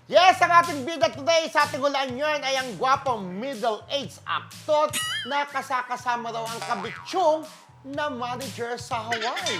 Yes, ang ating bida today sa ating hulaan yun ay ang gwapong middle-aged actor na kasakasama raw ang kabitsyong na manager sa Hawaii.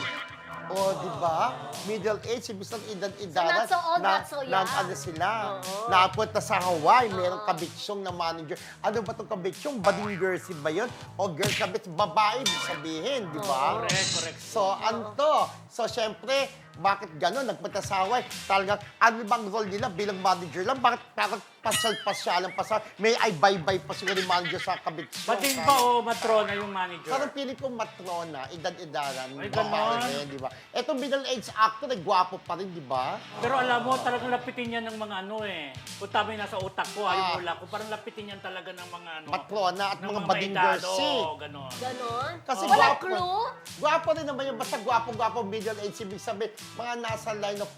O, di ba? Middle-aged, ibig sabihin edad-edaran. So, not so old, not so young. Ano sila? Oo. Napunta sa Hawaii, merong kabitsyong na manager. Ano ba itong kabitsyong? Bading jersey ba yun? O girl kabit, babae, ibig sabihin, di ba? Correct. So, ano to? So, syempre, bakit gano'n? Nagpunta sa Hawaii. Talagang, ano bang role nila bilang manager lang? Bakit pasyal-pasyalan pa? May ay bye-bye pa siguro yung manager sa kabitsyon. Bading ba o matrona yung manager? Parang piling ko matrona, edad-edaran, Ay, babae ganon. na yun, di ba? Etong middle-aged actor, gwapo pa rin, di ba? Pero alam mo, talagang lapitin yan ng mga ano eh. Kung tama yung nasa utak ko, yung utak ko, parang lapitin yan talaga ng mga ano. Matrona at ng mga bading edad, jersey. Oo, ganon. Ganon? Kasi Walang gwapo. clue? Gwapo rin naman yung basta gwapo-gwapo middle-aged. Ibig sabihin, mga nasa line of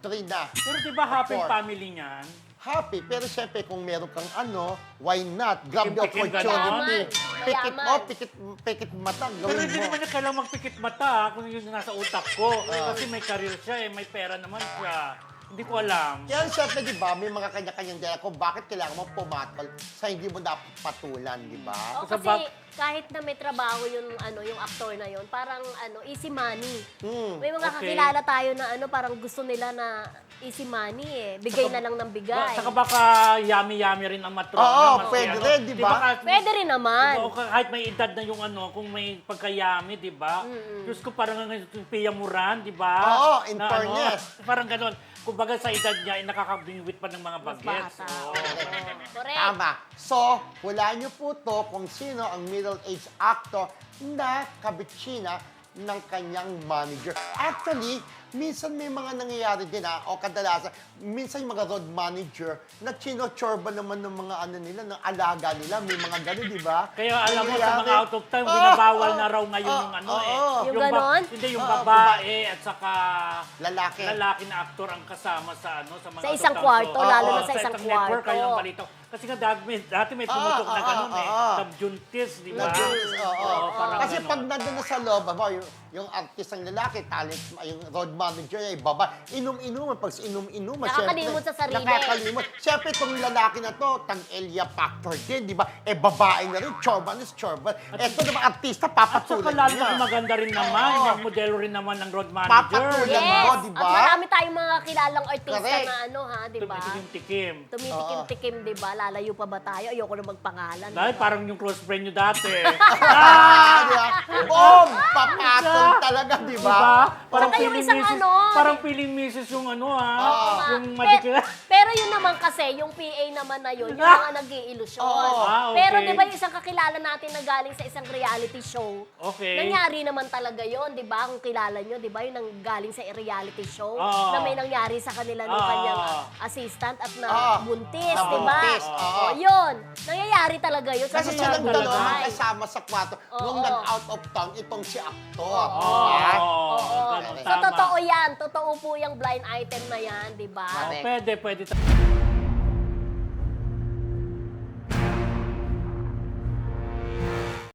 3 na. Pero di ba happy Four. family niyan? Happy, pero syempre kung meron kang ano, why not? Grab the Pikim-pikim opportunity. ganon. Pikit Mayaman. pikit mata, Pero gawin hindi mo. naman niya kailangang magpikit mata kung yun yung nasa utak ko. Kasi may career siya may pera naman siya. Hindi ko alam. Kaya syempre, di ba, may mga kanya-kanyang dala kung bakit kailangan mo pumatol sa hindi mo dapat patulan, di ba? O, Sa kasi bag- kahit na may trabaho yung aktor na yon, parang easy money. Hmm. May mga Okay. kakilala tayo na parang gusto nila na easy money eh. Bigay na lang ng bigay. Saka baka yummy-yummy rin ang matrona. Oo, Mas pwede ano, rin, di ba? Pwede rin naman. O kahit may edad na yung ano, kung may pagkayami, di ba? Diyos ko, parang Pia Moran, di ba? Oo, in Na, fairness. parang ganon. Kumbaga sa edad niya, nakakabingwit pa ng mga Mas bagets. bata. Oo. Correct. Tama. So, hulaan niyo po to kung sino ang middle-aged actor na kabitsina ng kanyang manager. Actually, minsan may mga nangyayari din o kadalasan, minsan yung mga road manager na chino-chorba naman ng mga ano nila, ng alaga nila, may mga gano'n, di ba? Kaya alam mo, sa Nangyayari. mga out of time, binabawal na raw ngayon yung ano eh. Yung ganon? Hindi, yung babae at saka Lalaki. lalaki na aktor ang kasama sa ano sa mga Sa out of isang town kwarto, show. lalo Oo, na sa isang network, kwarto. kayo ang balito. Kasi nga dati may pumutok na gano'n eh. Subjuntis, di ba? Nag-juice, oo. parang Kasi ganon. pag nandun na sa loob, yung artist ang lalaki, talent, yung road manager ay baba, inom-inuman. Pag inom-inuman, Nakakalimot sa sarili. Nakakalimot. Siyempre, itong lalaki na to, tang-Elia factor din, di ba? Babae na rin, chorban is chorban. Eto naman, artista, At saka papatulan lalo niya. na maganda rin naman, Oo. yung modelo rin naman ng road manager. Papatulan Yes. mo, di ba? At marami tayong mga kilalang artista Correct. na di ba? Tumitim-tikim. Tumitikim-tikim, di ba? Lalayo pa ba tayo? Ayoko na magpangalan. Dahil di ba? parang yung close friend nyo dati. Di ba? Boom! Papatol talaga, di ba? Diba? Parang Saka yung feeling isang misis, ano, parang feeling misis yung ano yung Pe- madikila. pero yun naman kasi, yung PA naman na yun, yung mga nag-iilusyon. Oo. Ah, okay. Pero di ba yung isang kakilala natin na galing sa isang reality show, Okay. nangyari naman talaga yun, di ba? Kung kilala nyo, di ba? Yung galing sa reality show, Oo. na may nangyari sa kanila ng Oo. kanyang assistant at na Oo. buntis, Na di ba? buntis, oo. Yun, nangyayari talaga yun. Kasi sa silang totoong dalawa buhay. kasama sa kwarto. Nung Oo. nag-out of town, itong si aktor. Oo. Diba? Oo. Ganun, So, tama. totoo yan. Totoo po yung blind item na yan, di ba? Correct. Pwede.